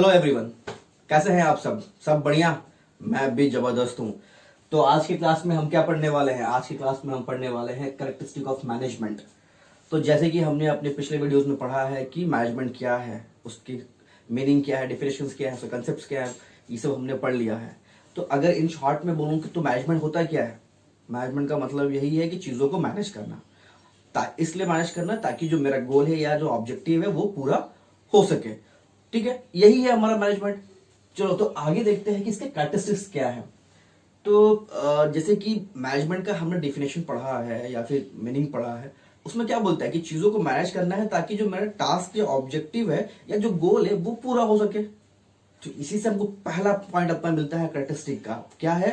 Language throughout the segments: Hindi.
हेलो एवरीवन, कैसे हैं आप सब बढ़िया। मैं भी जबरदस्त हूँ। तो आज की क्लास में हम क्या पढ़ने वाले हैं? आज की क्लास में हम पढ़ने वाले हैं कैरेक्टरिस्टिक ऑफ मैनेजमेंट। तो जैसे कि हमने अपने पिछले वीडियोस में पढ़ा है कि मैनेजमेंट क्या है, उसकी मीनिंग क्या है, डेफिनेशंस क्या है, उसके कंसेप्ट क्या है, ये सब हमने पढ़ लिया है। तो अगर इन शॉर्ट में बोलूँ कि तो मैनेजमेंट होता क्या है? मैनेजमेंट का मतलब यही है कि चीज़ों को मैनेज करना। इसलिए मैनेज करना ताकि जो मेरा गोल है या जो ऑब्जेक्टिव है वो पूरा हो सके। ठीक है, यही है हमारा मैनेजमेंट। चलो तो आगे देखते हैं कि इसके कैरेक्टरिस्टिक्स क्या है। तो जैसे कि मैनेजमेंट का हमने डेफिनेशन पढ़ा है या फिर मीनिंग पढ़ा है, उसमें क्या बोलता है कि चीजों को मैनेज करना है ताकि जो मेरा टास्क या ऑब्जेक्टिव है या जो गोल है वो पूरा हो सके। तो इसी से हमको पहला पॉइंट अपना मिलता है कैरेक्टरिस्टिक का। क्या है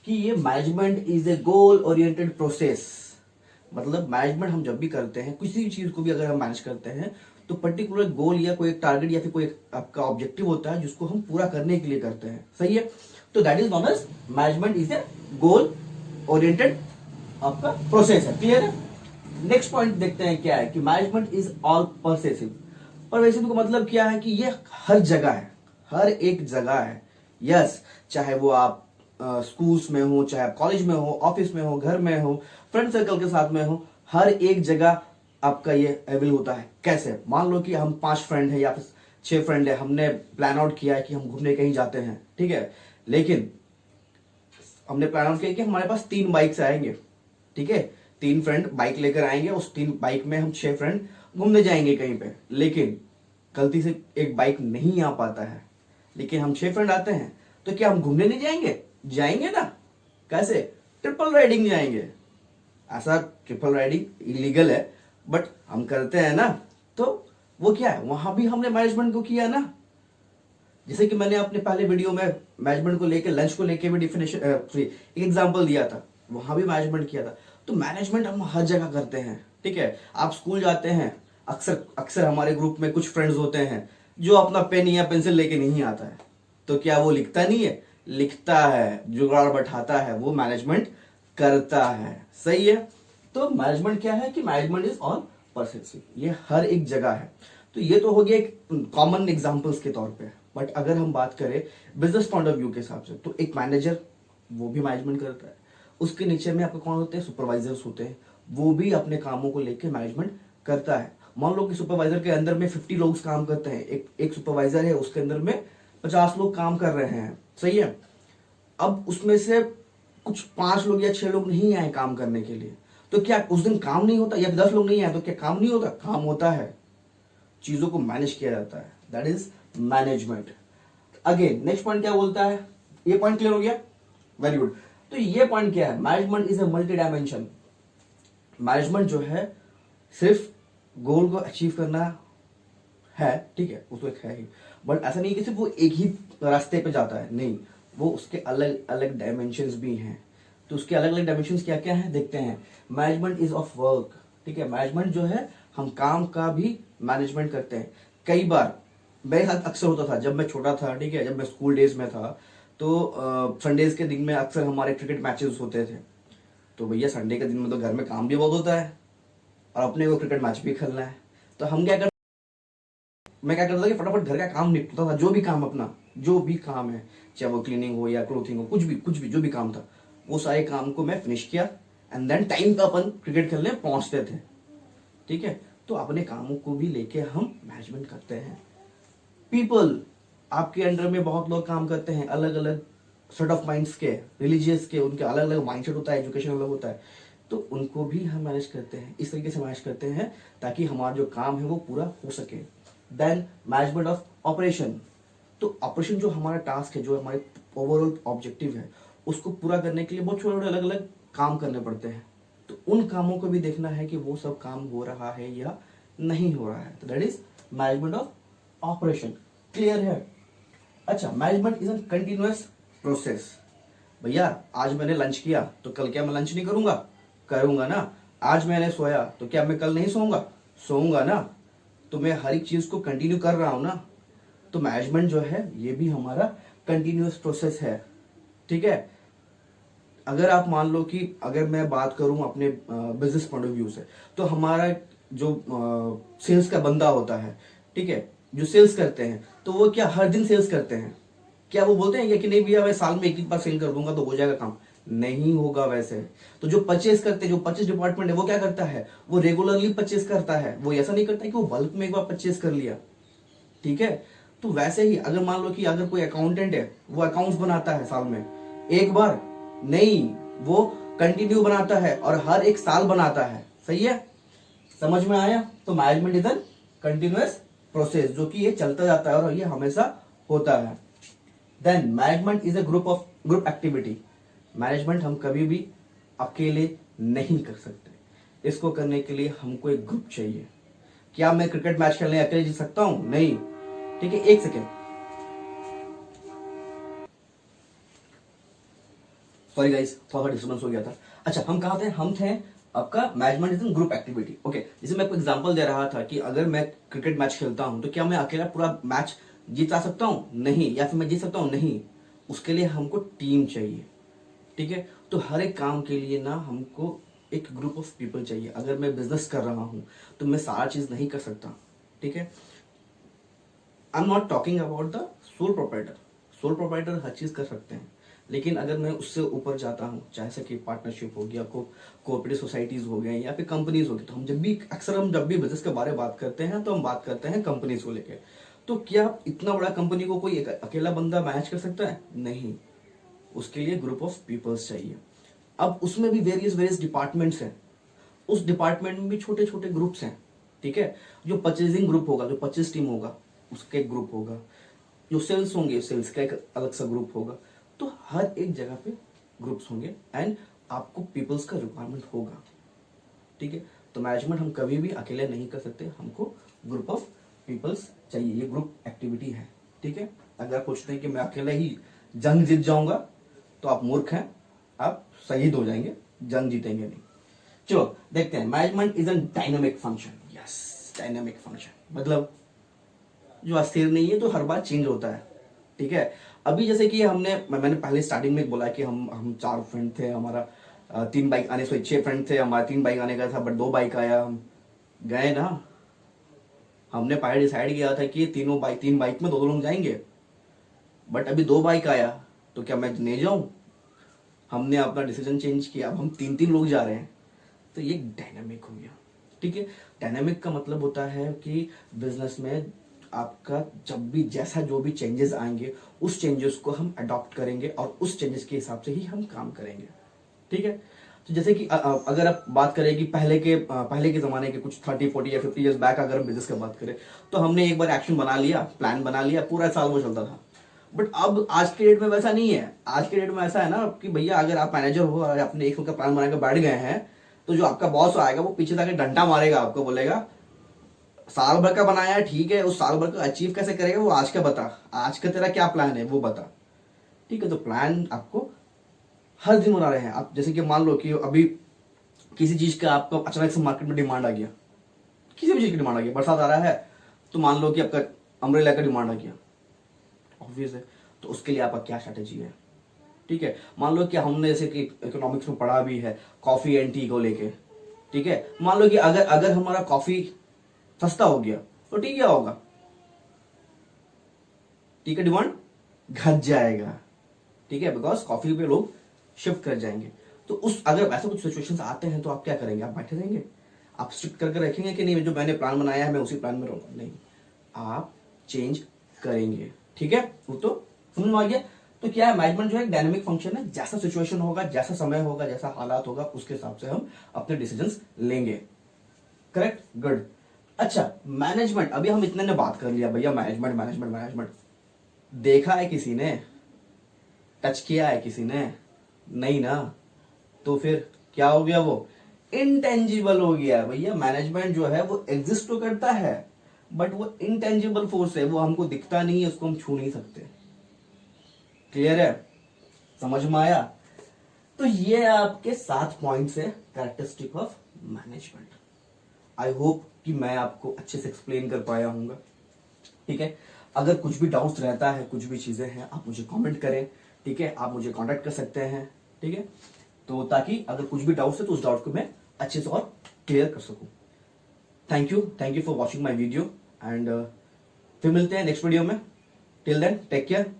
कि ये management is a goal oriented process. मतलब मैनेजमेंट हम जब भी करते हैं, किसी भी चीज को भी अगर हम मैनेज करते हैं तो पर्टिकुलर गोल या कोई एक टारगेट या फिर कोई आपका ऑब्जेक्टिव होता है जिसको हम पूरा करने के लिए करते हैं। सही है, तो that is known as management is a goal oriented आपका प्रोसेस है। क्लियर है। नेक्स्ट पॉइंट देखते हैं क्या है कि management is all pervasive. Pervasive का मतलब क्या है कि ये हर जगह है, हर एक जगह है। यस, चाहे वो आप स्कूल्स में हो, चाहे आप कॉलेज में हो, ऑफिस में हो, घर में हो, फ्रेंड सर्कल के साथ में हो, हर एक जगह आपका ये अवेल होता है। कैसे? मान लो कि हम 5 फ्रेंड है या फिर 6 फ्रेंड है, हमने प्लान आउट किया है कि हम घूमने कहीं जाते हैं। ठीक है, लेकिन हमने प्लान आउट किया कि हमारे पास 3 बाइक्स आएंगे। ठीक है, 3 फ्रेंड बाइक लेकर आएंगे, उस 3 बाइक में हम 6 फ्रेंड घूमने जाएंगे कहीं पे। लेकिन गलती से एक बाइक नहीं आ पाता है, लेकिन हम 6 फ्रेंड आते हैं, तो क्या हम घूमने नहीं जाएंगे? जाएंगे ना। कैसे? ट्रिपल राइडिंग जाएंगे। ऐसा ट्रिपल राइडिंग इलीगल है बट हम करते हैं ना। तो वो क्या है, वहां भी हमने मैनेजमेंट को किया ना। जैसे कि मैंने अपने पहले वीडियो में मैनेजमेंट को लेकर, लंच को लेकर भी डिफिनेशन एक एग्जांपल दिया था, वहां भी मैनेजमेंट किया था। तो मैनेजमेंट हम हर जगह करते हैं। ठीक है, आप स्कूल जाते हैं, अक्सर अक्सर हमारे ग्रुप में कुछ फ्रेंड्स होते हैं जो अपना पेन या पेंसिल लेके नहीं आता है, तो क्या वो लिखता नहीं है? लिखता है, जुगाड़ बैठाता है, वो मैनेजमेंट करता है। सही है। तो मैनेजमेंट क्या है कि मैनेजमेंट इज ऑल परवेसिव, ये हर एक जगह है। तो ये तो हो गया एक कॉमन एग्जांपल्स के तौर पे। बट अगर हम बात करें बिजनेस पॉइंट ऑफ व्यू के हिसाब से, तो एक मैनेजर वो भी मैनेजमेंट करता है। उसके नीचे में आपको कौन होते हैं? सुपरवाइजर्स होते हैं, वो भी अपने कामों को लेकर मैनेजमेंट करता है। मान लो कि सुपरवाइजर के अंदर में 50 लोग काम करते हैं, एक सुपरवाइजर है, उसके अंदर में 50 लोग काम कर रहे हैं। सही है। अब उसमें से कुछ 5 लोग या 6 लोग नहीं आए काम करने के लिए, तो क्या उस दिन काम नहीं होता? या 10 लोग नहीं आए तो क्या काम नहीं होता? काम होता है। चीजों को मैनेज किया जाता है, that is management. Again next point क्या बोलता है? ये पॉइंट क्लियर हो गया? Very good. तो ये पॉइंट क्या है? Management is a multi dimension. Management जो है सिर्फ गोल को अचीव करना है, ठीक है, वो तो एक है ही, बट ऐसा नहीं कि सिर्फ वो एक ही रास्ते पे जाता है, नहीं, वो उसके अलग अलग डायमेंशंस भी हैं। तो उसके अलग अलग डायमेंशंस क्या क्या हैं देखते हैं। Management is of work. ठीक है, मैनेजमेंट जो है हम काम का भी मैनेजमेंट करते हैं। कई बार मेरे साथ अक्सर होता था जब मैं छोटा था, ठीक है, जब मैं स्कूल डेज में था, तो संडेज के दिन में अक्सर हमारे क्रिकेट मैचेस होते थे। तो भैया संडे के दिन में तो घर में काम भी बहुत होता है और अपने को क्रिकेट मैच भी खेलना है। तो हम क्या करते, मैं क्या करता था कि फटाफट घर का काम निपटता था, जो भी काम अपना, जो भी काम है, चाहे वो क्लीनिंग हो या क्लोथिंग हो, कुछ भी जो भी काम था, वो सारे काम को मैं फिनिश किया एंड देन टाइम पे अपन क्रिकेट खेलने पहुंचते थे। ठीक है, तो अपने कामों को भी लेके हम मैनेजमेंट करते हैं। पीपल, आपके अंडर में बहुत लोग काम करते हैं, अलग अलग सेट ऑफ माइंड्स के, रिलीजियस के, उनके अलग अलग माइंडसेट होता है, एजुकेशन अलग होता है, तो उनको भी हम मैनेज करते हैं। इस तरीके से मैनेज करते हैं ताकि हमारा जो काम है वो पूरा हो सके। Then management of operation. तो ऑपरेशन जो हमारा टास्क है, जो हमारे ओवरऑल ऑब्जेक्टिव है, उसको पूरा करने के लिए बहुत छोटे छोटे अलग अलग काम करने पड़ते हैं। तो उन कामों को भी देखना है कि वो सब काम हो रहा है या नहीं हो रहा है। तो that is management of operation. Clear है? अच्छा, management is a continuous process. भैया आज मैंने लंच किया तो कल क्या मैं लंच नहीं करूंगा? करूंगा ना। आज मैंने सोया तो क्या मैं कल नहीं सोऊंगा? सोऊंगा ना। तो मैं हर एक चीज को कंटिन्यू कर रहा हूं ना। तो मैनेजमेंट जो है ये भी हमारा कंटिन्यूअस प्रोसेस है। ठीक है, अगर आप मान लो कि अगर मैं बात करूं अपने बिजनेस पॉइंट ऑफ व्यू से, तो हमारा जो सेल्स का बंदा होता है, ठीक है, जो सेल्स करते हैं तो वो क्या हर दिन सेल्स करते हैं? क्या वो बोलते हैं कि नहीं भैया मैं साल में एक बार सेल कर दूंगा तो हो जाएगा काम? नहीं होगा वैसे। तो जो परचेस करते हैं, जो परचेस डिपार्टमेंट है, वो क्या करता है? वो रेगुलरली परचेस करता है। वो ऐसा नहीं करता कि वो बल्क में एक बार परचेस कर लिया। ठीक है। तो वैसे ही अगर मान लो कि अगर कोई अकाउंटेंट है, वो अकाउंट्स बनाता है साल में एक बार, नहीं, वो कंटिन्यू बनाता है और हर एक साल बनाता है। सही है, समझ में आया? तो management is an continuous process, जो कि ये चलता जाता है और ये हमेशा होता है। Then management is a group activity. Management हम कभी भी अकेले नहीं कर सकते। इसको करने के लिए हमको एक ग्रुप चाहिए। क्या मैं क्रिकेट मैच खेलने अकेले जीत सकता हूं? नहीं। ठीक है, एक सेकेंड, सॉरी गाइस, थोड़ा डिस्टर्बेंस हो गया था। अच्छा, हम कहा थे? हम थे आपका management is in group activity. Okay, जैसे मैं आपको एग्जांपल दे रहा था कि अगर मैं क्रिकेट मैच खेलता हूं तो क्या मैं अकेला पूरा मैच जीता सकता हूं? नहीं। या फिर मैं जीत सकता हूं? नहीं। उसके लिए हमको टीम चाहिए। ठीक है, तो हर एक काम के लिए ना हमको एक ग्रुप ऑफ पीपल चाहिए। अगर मैं बिजनेस कर रहा हूं तो मैं सारा चीज नहीं कर सकता। ठीक है, I am not talking about the sole proprietor. Sole proprietor हर चीज कर सकते हैं, लेकिन अगर मैं उससे ऊपर जाता हूँ, जैसे कि पार्टनरशिप हो गया, कोऑपरेटिव सोसाइटीज हो गए या फिर कंपनीज हो गई, तो हम जब भी बिजनेस के बारे में बात करते हैं तो हम बात करते हैं कंपनीज को लेकर। तो क्या इतना बड़ा कंपनी को कोई अकेला बंदा मैनेज कर सकता है? नहीं। उसके लिए ग्रुप ऑफ पीपल्स चाहिए। अब उसमें भी वेरियस डिपार्टमेंट्स हैं। उस डिपार्टमेंट में भी छोटे छोटे ग्रुप्स हैं। ठीक है, जो परचेजिंग ग्रुप होगा, जो परचेज टीम होगा, उसका एक ग्रुप होगा। जो सेल्स होंगे, सेल्स का एक अलग सा ग्रुप होगा। तो हर एक जगह पे ग्रुप्स होंगे एंड आपको पीपल्स का रिक्वायरमेंट होगा। ठीक है, तो मैनेजमेंट हम कभी भी अकेले नहीं कर सकते, हमको ग्रुप ऑफ पीपल्स चाहिए। ये ग्रुप एक्टिविटी है। ठीक है, अगर आप सोचते हैं कि मैं अकेले ही जंग जीत जाऊंगा तो आप मूर्ख हैं, आप शहीद हो जाएंगे, जंग जीतेंगे नहीं। चलो देखते हैं। Management is an dynamic function. Yes, dynamic function मतलब जो अस्थिर नहीं है, तो हर बार चेंज होता है। ठीक है, अभी जैसे कि मैंने पहले स्टार्टिंग में बोला कि हम 4 फ्रेंड थे, हमारा 3 बाइक आने, सॉरी 6 फ्रेंड थे, हमारा 3 बाइक आने का था, बट 2 बाइक आया, हम गए ना। हमने पहले डिसाइड किया था कि 3 बाइक में 2 लोग जाएंगे, बट अभी 2 बाइक आया तो क्या मैं नहीं जाऊं? हमने अपना डिसीजन चेंज किया, अब हम 3 लोग जा रहे हैं। तो ये डायनामिक हो गया। ठीक है, डायनामिक का मतलब होता है कि बिजनेस में आपका जब भी जैसा जो भी चेंजेस आएंगे, उस चेंजेस को हम अडॉप्ट करेंगे और उस चेंजेस के हिसाब से ही हम काम करेंगे। ठीक है, तो जैसे कि अगर आप बात करें कि पहले के जमाने के कुछ 30, 40 या 50 इयर्स बैक अगर हम बिजनेस की बात करें, तो हमने एक बार एक्शन बना लिया, प्लान बना लिया, पूरा साल वो चलता था। बट अब आज के डेट में वैसा नहीं है। आज के डेट में ऐसा है ना कि भैया अगर आप मैनेजर हो और आपने एक साल का प्लान बनाकर बैठ गए हैं, तो जो आपका बॉस आएगा वो पीछे जाके डंडा मारेगा, आपको बोलेगा साल भर का बनाया है, ठीक है, उस साल भर का अचीव कैसे करेगा वो आज का बता, आज का तेरा क्या प्लान है वो बता। ठीक है, तो प्लान आपको हर दिन बना रहे हैं आप। जैसे कि मान लो कि अभी किसी चीज का आपको अचानक से मार्केट में डिमांड आ गया, किसी भी चीज की डिमांड आ गया, बरसात आ रहा है तो मान लो कि आपका अम्ब्रेला का डिमांड आ गया, ऑब्वियस है। तो उसके लिए आपका क्या स्ट्रेटेजी है? ठीक है, मान लो कि हमने जैसे कि इकोनॉमिक्स में पढ़ा भी है कॉफी एंड टी को लेके। ठीक है, मान लो कि अगर अगर हमारा कॉफी सस्ता हो गया तो टी क्या होगा? टी का डिमांड घट जाएगा। ठीक है, बिकॉज कॉफी पे लोग शिफ्ट कर जाएंगे। तो उस अगर ऐसे कुछ सिचुएशंस आते हैं तो आप क्या करेंगे? आप बैठे रहेंगे? आप स्ट्रिक्ट करके रखेंगे कि नहीं जो मैंने प्लान बनाया है मैं उसी प्लान में रहूंगा? नहीं, आप चेंज करेंगे। ठीक है, वो तो समझ में आ गया। तो क्या है, मैनेजमेंट जो है डायनामिक फंक्शन है। जैसा सिचुएशन होगा, जैसा समय होगा, जैसा हालात होगा, उसके हिसाब से हम अपने डिसीजंस लेंगे। Correct, good. अच्छा, मैनेजमेंट, अभी हम इतने ने बात कर लिया भैया, मैनेजमेंट मैनेजमेंट मैनेजमेंट। देखा है किसी ने? टच किया है किसी ने? नहीं ना। तो फिर क्या हो गया? वो इनटेंजिबल हो गया भैया। मैनेजमेंट जो है वो एग्जिस्ट तो करता है, बट वो इनटेंजिबल फोर्स है, वो हमको दिखता नहीं है, उसको हम छू नहीं सकते। क्लियर है? समझ में आया? तो ये आपके 7 पॉइंट्स है characteristic of management. I hope कि मैं आपको अच्छे से एक्सप्लेन कर पाया हूंगा। ठीक है, अगर कुछ भी डाउट्स रहता है, कुछ भी चीजें हैं, आप मुझे कमेंट करें। ठीक है, आप मुझे कांटेक्ट कर सकते हैं। ठीक है, तो ताकि अगर कुछ भी डाउट्स है तो उस डाउट को मैं अच्छे से और क्लियर कर सकूं। Thank you for watching my video and फिर मिलते हैं नेक्स्ट वीडियो में। Till then take care.